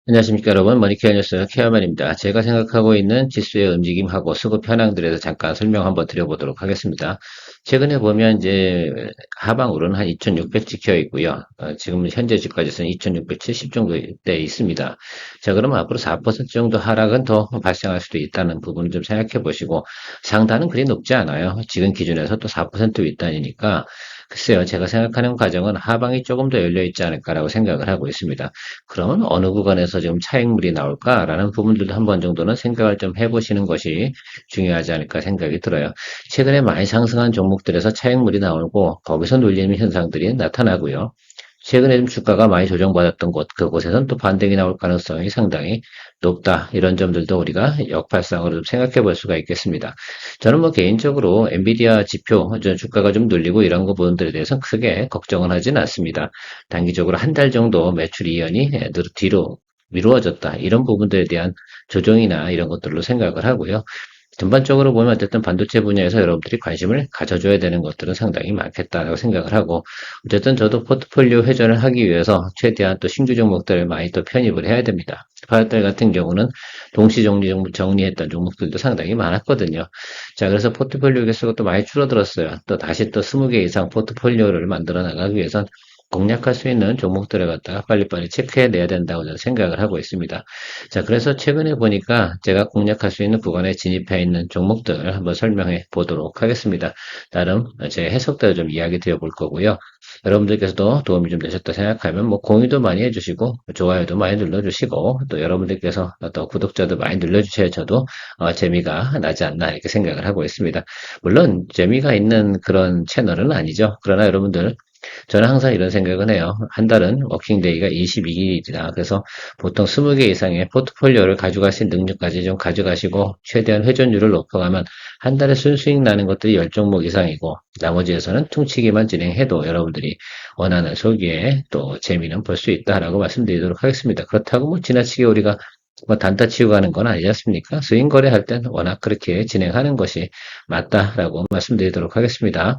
안녕하십니까 여러분, 머니케어 뉴스 케어맨입니다. 제가 생각하고 있는 지수의 움직임하고 수급 현황들에 대해서 잠깐 설명 한번 드려보도록 하겠습니다. 최근에 보면 이제 하방으로는 한 2600 찍혀 있고요. 지금 현재 주가지수는 2670 정도 돼 있습니다. 자, 그러면 앞으로 4% 정도 하락은 더 발생할 수도 있다는 부분을 좀 생각해 보시고, 상단은 그리 높지 않아요. 지금 기준에서 또 4% 윗단이니까 글쎄요, 제가 생각하는 과정은 하방이 조금 더 열려 있지 않을까라고 생각을 하고 있습니다. 그러면 어느 구간에서 지금 차익물이 나올까라는 부분들도 한 번 정도는 생각을 좀 해보시는 것이 중요하지 않을까 생각이 들어요. 최근에 많이 상승한 종목들에서 차익물이 나오고 거기서 눌리는 현상들이 나타나고요. 최근에 좀 주가가 많이 조정받았던 곳, 그곳에서는 또 반등이 나올 가능성이 상당히 높다. 이런 점들도 우리가 역발상으로 좀 생각해 볼 수가 있겠습니다. 저는 뭐 개인적으로 엔비디아 지표, 주가가 좀 눌리고 이런 거 부분들에 대해서 크게 걱정은 하진 않습니다. 단기적으로 한 달 정도 매출 이연이 뒤로 미루어졌다. 이런 부분들에 대한 조정이나 이런 것들로 생각을 하고요. 전반적으로 보면 어쨌든 반도체 분야에서 여러분들이 관심을 가져줘야 되는 것들은 상당히 많겠다라고 생각을 하고, 어쨌든 저도 포트폴리오 회전을 하기 위해서 최대한 또 신규 종목들을 많이 또 편입을 해야 됩니다. 8월 같은 경우는 동시 정리했던 종목들도 상당히 많았거든요. 자, 그래서 포트폴리오 개수가 또 많이 줄어들었어요. 또 다시 또 20개 이상 포트폴리오를 만들어 나가기 위해선 공략할 수 있는 종목들을 갖다가 빨리빨리 체크해내야 된다고 저는 생각을 하고 있습니다. 자, 그래서 최근에 보니까 제가 공략할 수 있는 구간에 진입해 있는 종목들 한번 설명해 보도록 하겠습니다. 나름 제 해석대로 좀 이야기 드려 볼 거고요. 여러분들께서도 도움이 좀 되셨다 생각하면 뭐 공유도 많이 해주시고 좋아요도 많이 눌러주시고 또 여러분들께서 또 구독자도 많이 눌러주셔야 저도 재미가 나지 않나 이렇게 생각을 하고 있습니다. 물론 재미가 있는 그런 채널은 아니죠. 그러나 여러분들 저는 항상 이런 생각은 해요. 한 달은 워킹데이가 22일이다. 그래서 보통 20개 이상의 포트폴리오를 가져가신 능력까지 좀 가져가시고 최대한 회전율을 높여가면 한 달에 순수익 나는 것들이 10종목 이상이고 나머지에서는 퉁치기만 진행해도 여러분들이 원하는 소기에 또 재미는 볼 수 있다라고 말씀드리도록 하겠습니다. 그렇다고 뭐 지나치게 우리가 뭐 단타 치고 가는 건 아니지 않습니까? 스윙 거래할 땐 워낙 그렇게 진행하는 것이 맞다라고 말씀드리도록 하겠습니다.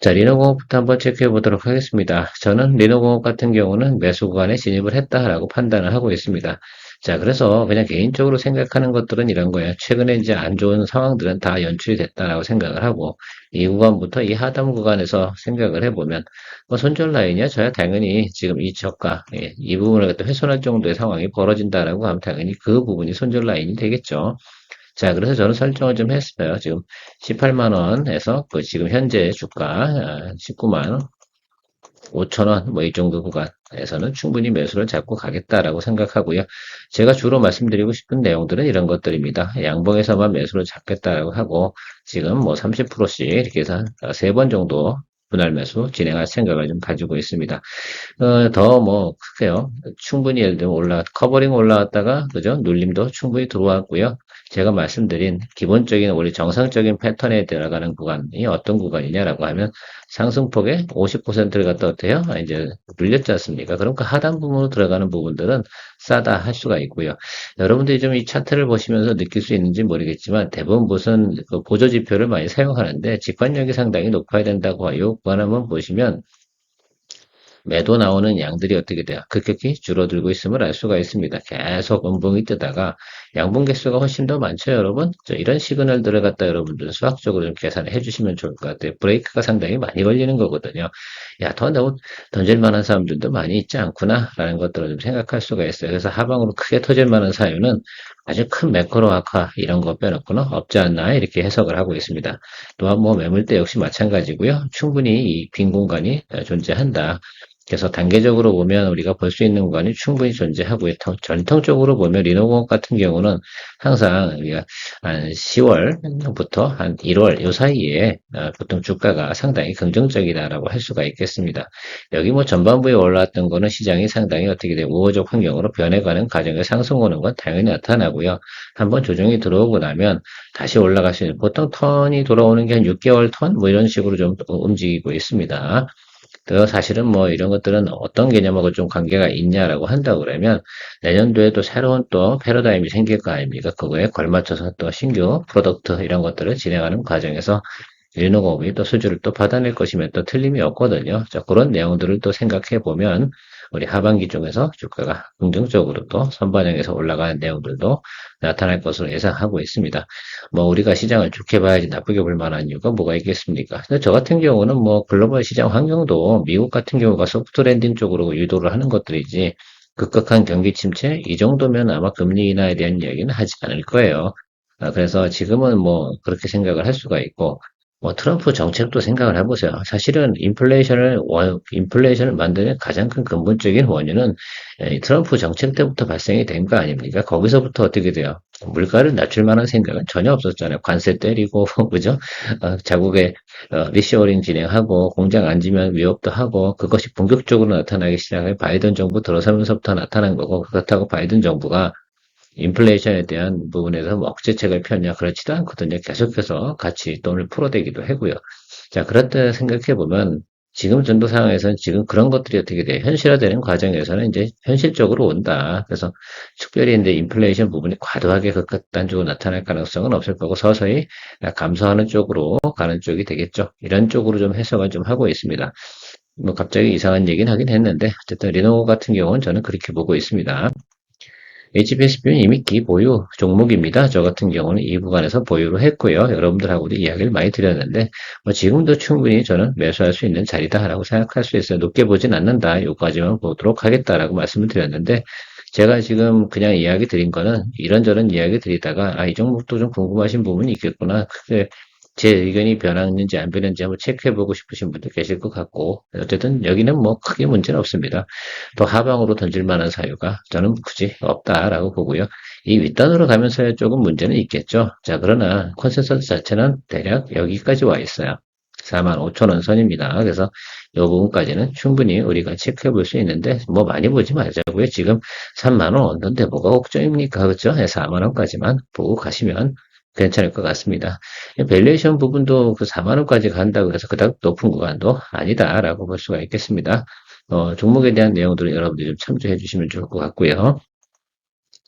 자, 리노공업부터 한번 체크해 보도록 하겠습니다. 저는 리노공업 같은 경우는 매수 구간에 진입을 했다라고 판단을 하고 있습니다. 자, 그래서 그냥 개인적으로 생각하는 것들은 이런 거예요. 최근에 이제 안 좋은 상황들은 다 연출이 됐다라고 생각을 하고, 이 구간부터 이 하단 구간에서 생각을 해보면, 뭐 손절 라인이야, 저야 당연히 지금 이 저가, 이 부분을 갖다 훼손할 정도의 상황이 벌어진다라고 하면 당연히 그 부분이 손절 라인이 되겠죠. 자, 그래서 저는 설정을 좀 했어요. 지금 18만 원에서 그 지금 현재 주가 19만 5천 원, 뭐 이 정도 구간에서는 충분히 매수를 잡고 가겠다라고 생각하고요. 제가 주로 말씀드리고 싶은 내용들은 이런 것들입니다. 양봉에서만 매수를 잡겠다라고 하고 지금 뭐 30%씩 이렇게 해서 3번 정도 분할 매수 진행할 생각을 좀 가지고 있습니다. 더 뭐 크게요. 충분히 예를 들면 커버링 올라왔다가 그죠? 눌림도 충분히 들어왔고요. 제가 말씀드린 기본적인 우리 정상적인 패턴에 들어가는 구간이 어떤 구간이냐라고 하면 상승폭의 50%를 갖다 어때요? 이제 눌렸지 않습니까? 그럼 그 하단 부분으로 들어가는 부분들은 싸다 할 수가 있고요. 여러분들이 좀 이 차트를 보시면서 느낄 수 있는지 모르겠지만 대부분 무슨 그 보조 지표를 많이 사용하는데 직관력이 상당히 높아야 된다고 이 구간 한번 보시면 매도 나오는 양들이 어떻게 돼요? 급격히 줄어들고 있음을 알 수가 있습니다. 계속 음봉이 뜨다가 양봉 개수가 훨씬 더 많죠, 여러분? 이런 시그널들을 갖다 여러분들 수학적으로 좀 계산을 해주시면 좋을 것 같아요. 브레이크가 상당히 많이 걸리는 거거든요. 야, 더 너무 던질 만한 사람들도 많이 있지 않구나, 라는 것들을 좀 생각할 수가 있어요. 그래서 하방으로 크게 터질 만한 사유는 아주 큰 매크로 악화 이런 거 빼놓고는 없지 않나 이렇게 해석을 하고 있습니다. 또한 뭐 매물대 역시 마찬가지고요. 충분히 이 빈 공간이 존재한다. 그래서 단계적으로 보면 우리가 볼 수 있는 구간이 충분히 존재하고요. 전통적으로 보면 리노공업 같은 경우는 항상 우리가 한 10월부터 한 1월 요 사이에 보통 주가가 상당히 긍정적이다라고 할 수가 있겠습니다. 여기 뭐 전반부에 올라왔던 거는 시장이 상당히 어떻게 돼 우호적 환경으로 변해가는 과정에 상승 오는 건 당연히 나타나고요. 한번 조정이 들어오고 나면 다시 올라갈 수 있는 보통 턴이 돌아오는 게 한 6개월 턴 뭐 이런 식으로 좀 움직이고 있습니다. 그 사실은 뭐 이런 것들은 어떤 개념하고 좀 관계가 있냐라고 한다고 그러면 내년도에 또 새로운 또 패러다임이 생길 거 아닙니까? 그거에 걸맞춰서 또 신규 프로덕트 이런 것들을 진행하는 과정에서 일노공업이 또 수주를 또 받아낼 것이면 또 틀림이 없거든요. 자, 그런 내용들을 또 생각해 보면 우리 하반기 중에서 주가가 긍정적으로 또 선반영해서 올라가는 내용들도 나타날 것으로 예상하고 있습니다. 뭐 우리가 시장을 좋게 봐야지 나쁘게 볼 만한 이유가 뭐가 있겠습니까? 근데 저 같은 경우는 뭐 글로벌 시장 환경도 미국 같은 경우가 소프트 랜딩 쪽으로 유도를 하는 것들이지 급격한 경기 침체 이 정도면 아마 금리 인하에 대한 이야기는 하지 않을 거예요. 그래서 지금은 뭐 그렇게 생각을 할 수가 있고 뭐 트럼프 정책도 생각을 해보세요. 사실은 인플레이션을 만드는 가장 큰 근본적인 원인은 트럼프 정책 때부터 발생이 된 거 아닙니까? 거기서부터 어떻게 돼요? 물가를 낮출 만한 생각은 전혀 없었잖아요. 관세 때리고, 그죠? 자국의 리쇼어링 진행하고, 공장 안 지면 위협도 하고, 그것이 본격적으로 나타나기 시작해 바이든 정부 들어서면서부터 나타난 거고, 그렇다고 바이든 정부가 인플레이션에 대한 부분에서 뭐 억제책을 폈냐 그렇지도 않거든요. 계속해서 같이 돈을 풀어대기도 하고요. 자, 그렇다 생각해 보면 지금 정도 상황에서는 지금 그런 것들이 어떻게 돼? 현실화되는 과정에서는 이제 현실적으로 온다. 그래서 특별히 이제 인플레이션 부분이 과도하게 극단적으로 나타날 가능성은 없을 거고 서서히 감소하는 쪽으로 가는 쪽이 되겠죠. 이런 쪽으로 좀 해석을 좀 하고 있습니다. 뭐 갑자기 이상한 얘기는 하긴 했는데 어쨌든 리노 같은 경우는 저는 그렇게 보고 있습니다. HBSB는 이미 기보유 종목입니다. 저 같은 경우는 이 구간에서 보유를 했고요. 여러분들하고도 이야기를 많이 드렸는데 뭐 지금도 충분히 저는 매수할 수 있는 자리다라고 생각할 수 있어요. 높게 보진 않는다. 요까지만 보도록 하겠다라고 말씀을 드렸는데 제가 지금 그냥 이야기 드린 거는 이런저런 이야기 드리다가 이 종목도 좀 궁금하신 부분이 있겠구나. 그게 제 의견이 변했는지 안 변했는지 한번 체크해보고 싶으신 분도 계실 것 같고 어쨌든 여기는 뭐 크게 문제는 없습니다. 또 하방으로 던질 만한 사유가 저는 굳이 없다라고 보고요. 이 윗단으로 가면서야 조금 문제는 있겠죠. 자, 그러나 컨센서스 자체는 대략 여기까지 와 있어요. 45,000원 선입니다. 그래서 이 부분까지는 충분히 우리가 체크해 볼 수 있는데 뭐 많이 보지 말자고요. 지금 3만 원 얻는데 뭐가 걱정입니까? 그렇죠? 4만 원까지만 보고 가시면 괜찮을 것 같습니다. 밸류에이션 부분도 그 4만 원까지 간다고 해서 그닥 높은 구간도 아니다라고 볼 수가 있겠습니다. 종목에 대한 내용들을 여러분들이 좀 참조해 주시면 좋을 것 같고요.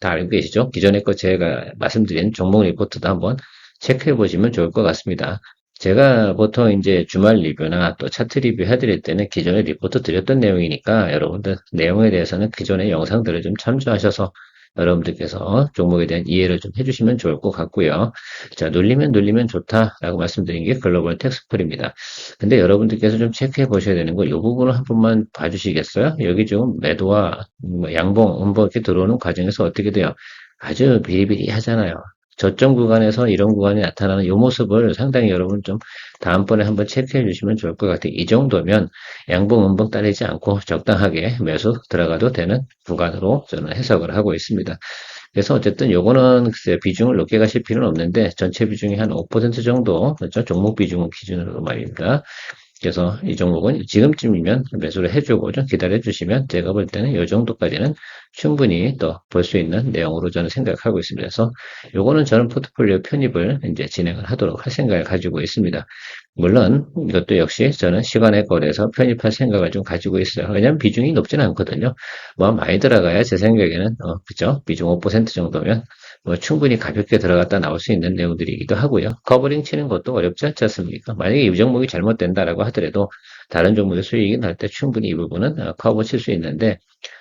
다 알고 계시죠? 기존에 거 제가 말씀드린 종목 리포트도 한번 체크해 보시면 좋을 것 같습니다. 제가 보통 이제 주말 리뷰나 또 차트 리뷰 해드릴 때는 기존에 리포트 드렸던 내용이니까 여러분들 내용에 대해서는 기존의 영상들을 좀 참조하셔서 여러분들께서 종목에 대한 이해를 좀 해주시면 좋을 것 같고요. 자, 눌리면 좋다라고 말씀드린 게 글로벌 텍스풀입니다. 근데 여러분들께서 좀 체크해 보셔야 되는 거, 이 부분을 한 번만 봐주시겠어요? 여기 좀 매도와 양봉, 음봉 이렇게 들어오는 과정에서 어떻게 돼요? 아주 비리비리하잖아요. 저점 구간에서 이런 구간이 나타나는 이 모습을 상당히 여러분 좀 다음번에 한번 체크해 주시면 좋을 것 같아요. 이 정도면 양봉, 음봉 따르지 않고 적당하게 매수 들어가도 되는 구간으로 저는 해석을 하고 있습니다. 그래서 어쨌든 요거는 글쎄 비중을 높게 가실 필요는 없는데 전체 비중이 한 5% 정도, 그렇죠? 종목 비중 기준으로 말입니다. 그래서 이 종목은 지금쯤이면 매수를 해주고 좀 기다려주시면 제가 볼 때는 이 정도까지는 충분히 또 볼 수 있는 내용으로 저는 생각하고 있습니다. 그래서 요거는 저는 포트폴리오 편입을 이제 진행을 하도록 할 생각을 가지고 있습니다. 물론 이것도 역시 저는 시간에 걸려서 편입할 생각을 좀 가지고 있어요. 왜냐하면 비중이 높지는 않거든요. 뭐 많이 들어가야 제 생각에는 그죠? 비중 5% 정도면 뭐 충분히 가볍게 들어갔다 나올 수 있는 내용들이기도 하고요. 커버링 치는 것도 어렵지 않지 않습니까? 만약에 이 종목이 잘못된다라고 하더라도 다른 종목의 수익이 날 때 충분히 이 부분은 커버 칠 수 있는데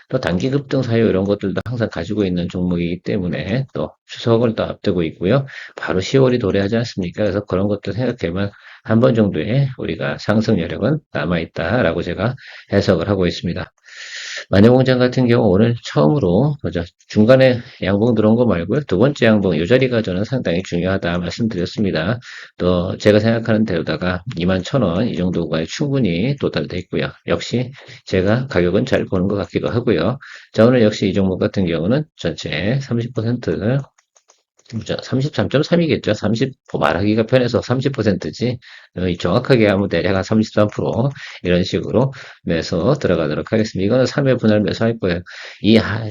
또 단기 급등 사유 이런 것들도 항상 가지고 있는 종목이기 때문에 또 추석을 또 앞두고 있고요. 바로 10월이 도래하지 않습니까? 그래서 그런 것도 생각해보면 한 번 정도의 우리가 상승 여력은 남아있다라고 제가 해석을 하고 있습니다. 마녀공장 같은 경우 오늘 처음으로 그죠? 중간에 양봉 들어온 거 말고요. 두 번째 양봉 이 자리가 저는 상당히 중요하다 말씀드렸습니다. 또 제가 생각하는 대로다가 21,000원 이 정도 구간에 충분히 도달돼 있고요. 역시 제가 가격은 잘 보는 것 같기도 하고요. 자, 오늘 역시 이 종목 같은 경우는 전체 30% 33.3이겠죠. 30, 말하기가 편해서 30%지. 정확하게 하면 대략 한 33% 이런 식으로 매수 들어가도록 하겠습니다. 이거는 3회 분할 매수할 거예요.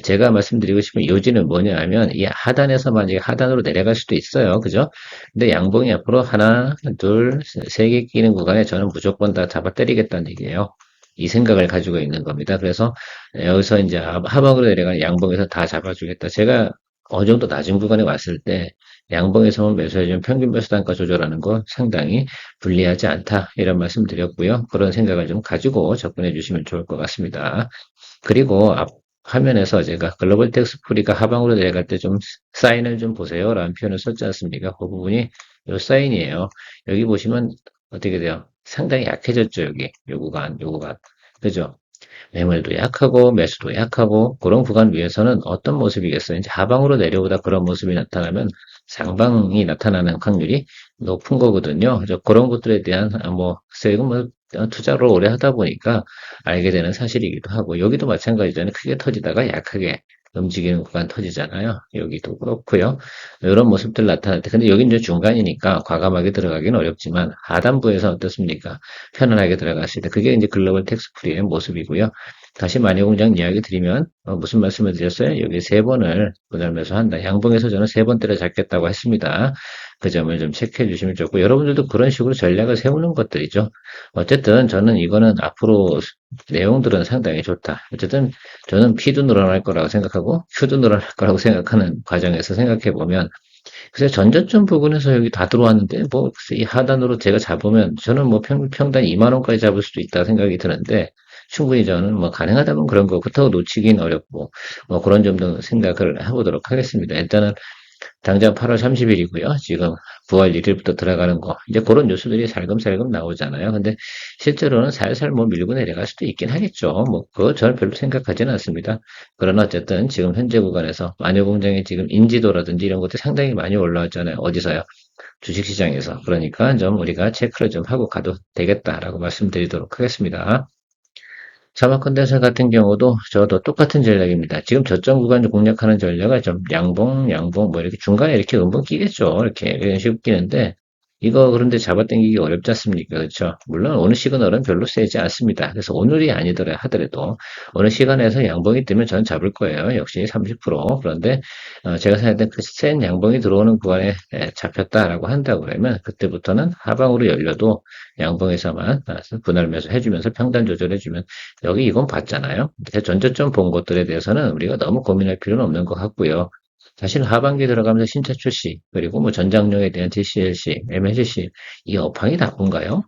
제가 말씀드리고 싶은 요지는 뭐냐 하면 이 하단에서 만약에 하단으로 내려갈 수도 있어요. 그죠? 근데 양봉이 앞으로 하나, 둘, 세 개 끼는 구간에 저는 무조건 다 잡아 때리겠다는 얘기예요. 이 생각을 가지고 있는 겁니다. 그래서 여기서 이제 하방으로 내려가는 양봉에서 다 잡아주겠다. 제가 어느 정도 낮은 구간에 왔을 때 양봉에서만 매수해주면 평균 매수 단가 조절하는 거 상당히 불리하지 않다. 이런 말씀 드렸고요. 그런 생각을 좀 가지고 접근해 주시면 좋을 것 같습니다. 그리고 앞 화면에서 제가 글로벌 텍스프리가 하방으로 내려갈 때 좀 사인을 좀 보세요. 라는 표현을 썼지 않습니까? 그 부분이 요 사인이에요. 여기 보시면 어떻게 돼요? 상당히 약해졌죠. 여기. 요 구간, 요 구간. 그죠? 매물도 약하고 매수도 약하고 그런 구간 위에서는 어떤 모습이겠어요? 이제 하방으로 내려오다 그런 모습이 나타나면 상방이 나타나는 확률이 높은 거거든요. 그래서 그런 것들에 대한 글쎄요, 이건 투자를 오래 하다 보니까 알게 되는 사실이기도 하고 여기도 마찬가지잖아요. 크게 터지다가 약하게 움직이는 구간 터지잖아요. 여기도 그렇고요. 이런 모습들 나타날 때 근데 여기 이제 중간이니까 과감하게 들어가기는 어렵지만 하단부에서 어떻습니까? 편안하게 들어갈 수 있다. 그게 이제 글로벌 텍스프리의 모습이고요. 다시 마녀공장 이야기 드리면 무슨 말씀을 드렸어요? 여기 세 번을 분할 매수한다. 양봉에서 저는 세 번 때려잡겠다고 했습니다. 그 점을 좀 체크해 주시면 좋고 여러분들도 그런 식으로 전략을 세우는 것들이죠. 어쨌든 저는 이거는 앞으로 내용들은 상당히 좋다. 어쨌든 저는 P도 늘어날 거라고 생각하고 Q도 늘어날 거라고 생각하는 과정에서 생각해 보면 그래서 전저점 부근에서 여기 다 들어왔는데 뭐 이 하단으로 제가 잡으면 저는 뭐 평단 2만 원까지 잡을 수도 있다 생각이 드는데 충분히 저는 뭐 가능하다면 그런 거 그렇다고 놓치긴 어렵고 뭐 그런 점도 생각을 해보도록 하겠습니다. 일단은 당장 8월 30일이고요. 지금 9월 1일부터 들어가는 거. 이제 그런 뉴스들이 살금살금 나오잖아요. 근데 실제로는 살살 뭐 밀고 내려갈 수도 있긴 하겠죠. 뭐, 그거 저는 별로 생각하지는 않습니다. 그러나 어쨌든 지금 현재 구간에서 마녀공장의 지금 인지도라든지 이런 것들이 상당히 많이 올라왔잖아요. 어디서요? 주식시장에서. 그러니까 좀 우리가 체크를 좀 하고 가도 되겠다라고 말씀드리도록 하겠습니다. 사막컨덴서 같은 경우도 저도 똑같은 전략입니다. 지금 저점 구간을 공략하는 전략은 좀 양봉, 양봉, 뭐 이렇게 중간에 이렇게 음봉 끼겠죠. 이렇게 이런 식으로 끼는데, 이거 그런데 잡아당기기 어렵지 않습니까? 그렇죠? 물론 오늘 시그널은 별로 세지 않습니다. 그래서 오늘이 아니더라 하더라도 어느 시간에서 양봉이 뜨면 저는 잡을 거예요. 역시 30%. 그런데 제가 생각할 때 그 센 양봉이 들어오는 구간에 잡혔다라고 한다고 그러면 그때부터는 하방으로 열려도 양봉에서만 분할 매수 해주면서 평단 조절해주면 여기 이건 봤잖아요. 밑에 전저점 본 것들에 대해서는 우리가 너무 고민할 필요는 없는 것 같고요. 사실 하반기 들어가면서 신차 출시, 그리고 뭐 전장용에 대한 TCLC, MLCC, 이 업황이 나쁜가요?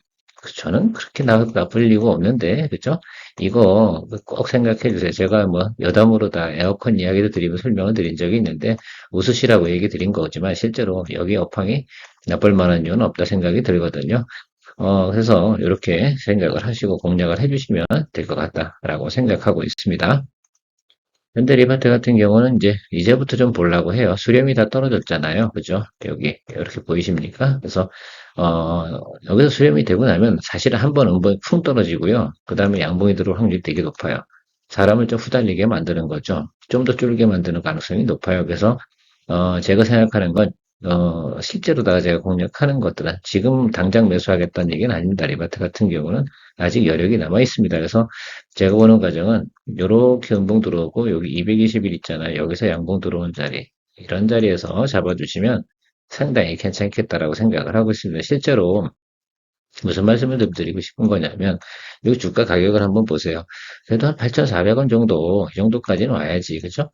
저는 그렇게 나쁠 리가 없는데, 그죠? 이거 꼭 생각해 주세요. 제가 뭐 여담으로 다 에어컨 이야기도 드리고 설명을 드린 적이 있는데, 웃으시라고 얘기 드린 거지만, 실제로 여기 업황이 나쁠 만한 이유는 없다 생각이 들거든요. 그래서 이렇게 생각을 하시고 공략을 해주시면 될 것 같다라고 생각하고 있습니다. 현대리바트 같은 경우는 이제부터 좀 보려고 해요. 수렴이 다 떨어졌잖아요. 그죠? 여기, 이렇게 보이십니까? 그래서, 여기서 수렴이 되고 나면 사실은 한 번 음봉이 쿵 떨어지고요. 그 다음에 양봉이 들어올 확률이 되게 높아요. 사람을 좀 후달리게 만드는 거죠. 좀 더 줄게 만드는 가능성이 높아요. 그래서, 제가 생각하는 건, 실제로다가 제가 공략하는 것들은 지금 당장 매수하겠다는 얘기는 아닙니다. 리바트 같은 경우는 아직 여력이 남아 있습니다. 그래서 제가 보는 과정은 요렇게 음봉 들어오고 여기 220일 있잖아요. 여기서 양봉 들어온 자리 이런 자리에서 잡아주시면 상당히 괜찮겠다라고 생각을 하고 있습니다. 실제로 무슨 말씀을 좀 드리고 싶은 거냐면 이 주가 가격을 한번 보세요. 그래도 한 8,400원 정도 이 정도까지는 와야지 그죠?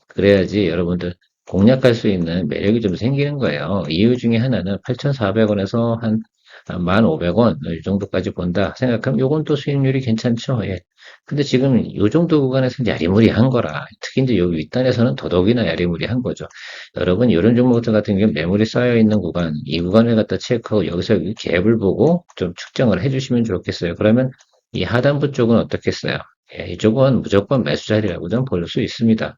그래야지 여러분들 공략할 수 있는 매력이 좀 생기는 거예요. 이유 중에 하나는 8,400원에서 한 1,500원 이 정도까지 본다 생각하면 요건 또 수익률이 괜찮죠. 예. 근데 지금 요 정도 구간에서 야리무리한 거라 특히 이제 요 윗단에서는 더더욱이나 야리무리한 거죠. 여러분 이런 종목들 같은 경우 매물이 쌓여 있는 구간 이 구간을 갖다 체크하고 여기서 이 갭을 보고 좀 측정을 해주시면 좋겠어요. 그러면 이 하단부 쪽은 어떻겠어요? 예, 이쪽은 무조건 매수 자리라고 좀 볼 수 있습니다.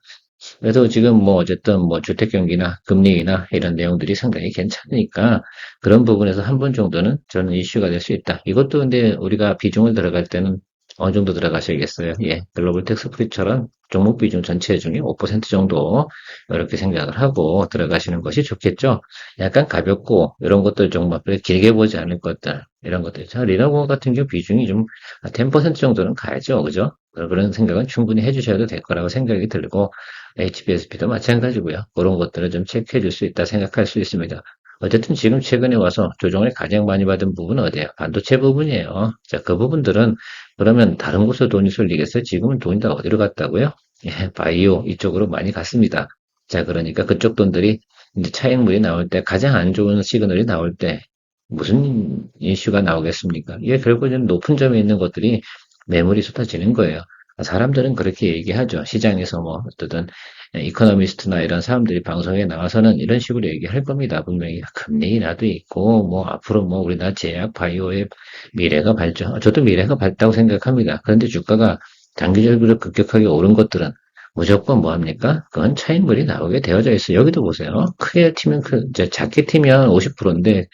그래서 지금 뭐 어쨌든 뭐 주택 경기나 금리나 이런 내용들이 상당히 괜찮으니까 그런 부분에서 한 번 정도는 저는 이슈가 될 수 있다. 이것도 근데 우리가 비중을 들어갈 때는 어느 정도 들어가셔야겠어요. 예, 글로벌 텍스프리처럼 종목 비중 전체 중에 5% 정도 이렇게 생각을 하고 들어가시는 것이 좋겠죠. 약간 가볍고 이런 것들 정말 길게 보지 않을 것들 이런 것들. 자, 리너공 같은 경우 비중이 좀 10% 정도는 가야죠, 그죠? 그런 생각은 충분히 해주셔도 될 거라고 생각이 들고 HBSP도 마찬가지고요. 그런 것들을 좀 체크해 줄 수 있다 생각할 수 있습니다. 어쨌든 지금 최근에 와서 조정을 가장 많이 받은 부분은 어디예요? 반도체 부분이에요. 자, 그 부분들은 그러면 다른 곳으로 돈이 쏠리겠어요? 지금은 돈이 다 어디로 갔다고요? 예, 바이오 이쪽으로 많이 갔습니다. 자, 그러니까 그쪽 돈들이 이제 차익물이 나올 때 가장 안 좋은 시그널이 나올 때 무슨 이슈가 나오겠습니까? 이게 결국은 높은 점에 있는 것들이 매물이 쏟아지는 거예요. 사람들은 그렇게 얘기하죠. 시장에서 뭐 어떤 이코노미스트나 이런 사람들이 방송에 나와서는 이런 식으로 얘기할 겁니다. 분명히 금리 인하도 있고 뭐 앞으로 뭐 우리나라 제약 바이오의 미래가 밝죠. 저도 미래가 밝다고 생각합니다. 그런데 주가가 단기적으로 급격하게 오른 것들은 무조건 뭐 합니까? 그건 차익물이 나오게 되어져 있어요. 여기도 보세요. 크게 튀면 이제 작게 튀면 50%인데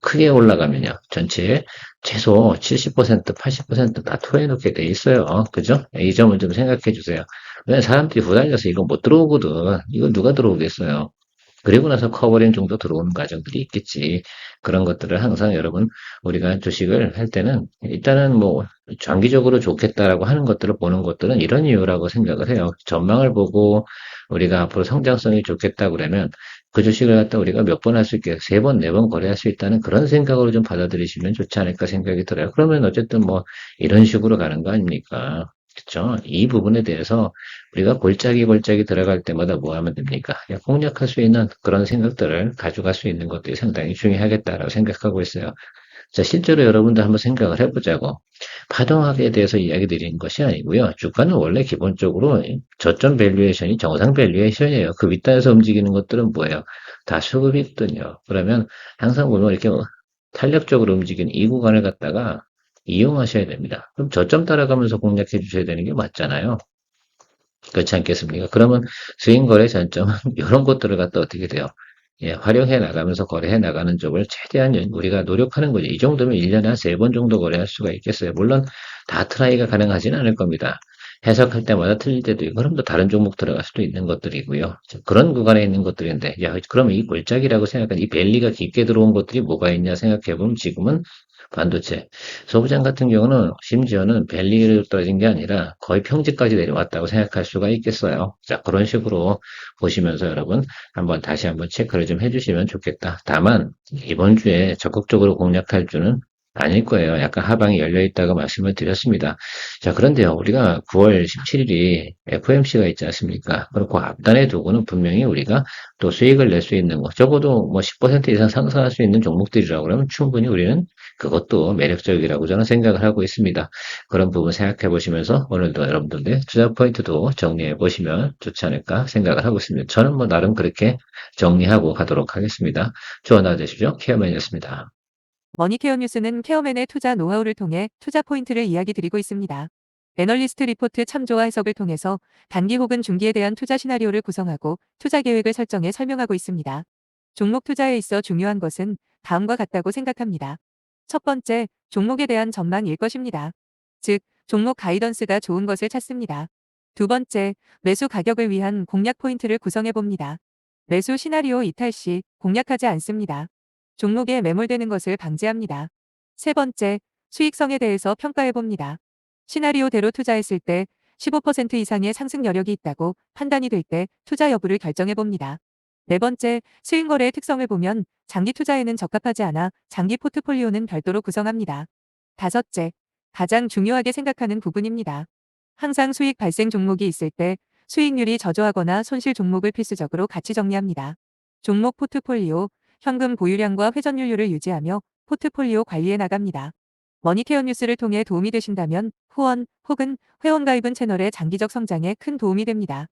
크게 올라가면요. 전체에 최소 70%, 80%다 토해놓게 돼 있어요. 그죠? 이 점을 좀 생각해 주세요. 왜 사람들이 후달려서 이거 못 들어오거든. 이거 누가 들어오겠어요? 그리고 나서 커버링 정도 들어오는 과정들이 있겠지. 그런 것들을 항상 여러분, 우리가 주식을 할 때는 일단은 뭐 장기적으로 좋겠다라고 하는 것들을 보는 것들은 이런 이유라고 생각을 해요. 전망을 보고 우리가 앞으로 성장성이 좋겠다 그러면 그 주식을 갖다 우리가 몇 번 할 수 있게 세 번, 네 번 거래할 수 있다는 그런 생각으로 좀 받아들이시면 좋지 않을까 생각이 들어요. 그러면 어쨌든 뭐 이런 식으로 가는 거 아닙니까? 그렇죠? 이 부분에 대해서 우리가 골짜기 들어갈 때마다 뭐 하면 됩니까? 공략할 수 있는 그런 생각들을 가져갈 수 있는 것들이 상당히 중요하겠다라고 생각하고 있어요. 자, 실제로 여러분들 한번 생각을 해보자고. 파동학에 대해서 이야기 드리는 것이 아니고요. 주가는 원래 기본적으로 저점 밸류에이션이 정상 밸류에이션이에요. 그 윗단에서 움직이는 것들은 뭐예요? 다 수급이거든요. 그러면 항상 보면 이렇게 탄력적으로 움직이는 이 구간을 갖다가 이용하셔야 됩니다. 그럼 저점 따라가면서 공략해 주셔야 되는 게 맞잖아요. 그렇지 않겠습니까? 그러면 스윙 거래 전점은 이런 것들을 갖다 어떻게 돼요? 예, 활용해 나가면서 거래해 나가는 쪽을 최대한 우리가 노력하는 거죠. 이 정도면 1년에 한 3번 정도 거래할 수가 있겠어요. 물론 다 트라이가 가능하지는 않을 겁니다. 해석할 때마다 틀릴 때도 있고, 그럼 또 다른 종목 들어갈 수도 있는 것들이고요. 그런 구간에 있는 것들인데, 야, 그러면 이 골짜기라고 생각한 이 밸리가 깊게 들어온 것들이 뭐가 있냐 생각해보면 지금은 반도체. 소부장 같은 경우는 심지어는 밸리로 떨어진 게 아니라 거의 평지까지 내려왔다고 생각할 수가 있겠어요. 자, 그런 식으로 보시면서 여러분 다시 한번 체크를 좀 해주시면 좋겠다. 다만 이번 주에 적극적으로 공략할 주는 아닐 거예요. 약간 하방이 열려 있다고 말씀을 드렸습니다. 자, 그런데요, 우리가 9월 17일이 FOMC가 있지 않습니까? 그리고 앞단에 두고는 분명히 우리가 또 수익을 낼 수 있는 거, 적어도 뭐 10% 이상 상승할 수 있는 종목들이라고 그러면 충분히 우리는 그것도 매력적이라고 저는 생각을 하고 있습니다. 그런 부분 생각해 보시면서 오늘도 여러분들의 투자 포인트도 정리해 보시면 좋지 않을까 생각을 하고 있습니다. 저는 뭐 나름 그렇게 정리하고 가도록 하겠습니다. 좋은 하루 되십시오. 케어맨이었습니다. 머니케어 뉴스는 케어맨의 투자 노하우를 통해 투자 포인트를 이야기 드리고 있습니다. 애널리스트 리포트 참조와 해석을 통해서 단기 혹은 중기에 대한 투자 시나리오를 구성하고 투자 계획을 설정해 설명하고 있습니다. 종목 투자에 있어 중요한 것은 다음과 같다고 생각합니다. 첫 번째, 종목에 대한 전망일 것입니다. 즉, 종목 가이던스가 좋은 것을 찾습니다. 두 번째, 매수 가격을 위한 공략 포인트를 구성해 봅니다. 매수 시나리오 이탈 시 공략하지 않습니다. 종목에 매몰되는 것을 방지합니다. 세 번째, 수익성에 대해서 평가해 봅니다. 시나리오대로 투자했을 때 15% 이상의 상승 여력이 있다고 판단이 될 때 투자 여부를 결정해 봅니다. 네 번째, 스윙 거래의 특성을 보면 장기 투자에는 적합하지 않아 장기 포트폴리오는 별도로 구성합니다. 다섯째, 가장 중요하게 생각하는 부분입니다. 항상 수익 발생 종목이 있을 때 수익률이 저조하거나 손실 종목을 필수적으로 같이 정리합니다. 종목 포트폴리오, 현금 보유량과 회전율을 유지하며 포트폴리오 관리해 나갑니다. 머니케어 뉴스를 통해 도움이 되신다면 후원 혹은 회원 가입은 채널의 장기적 성장에 큰 도움이 됩니다.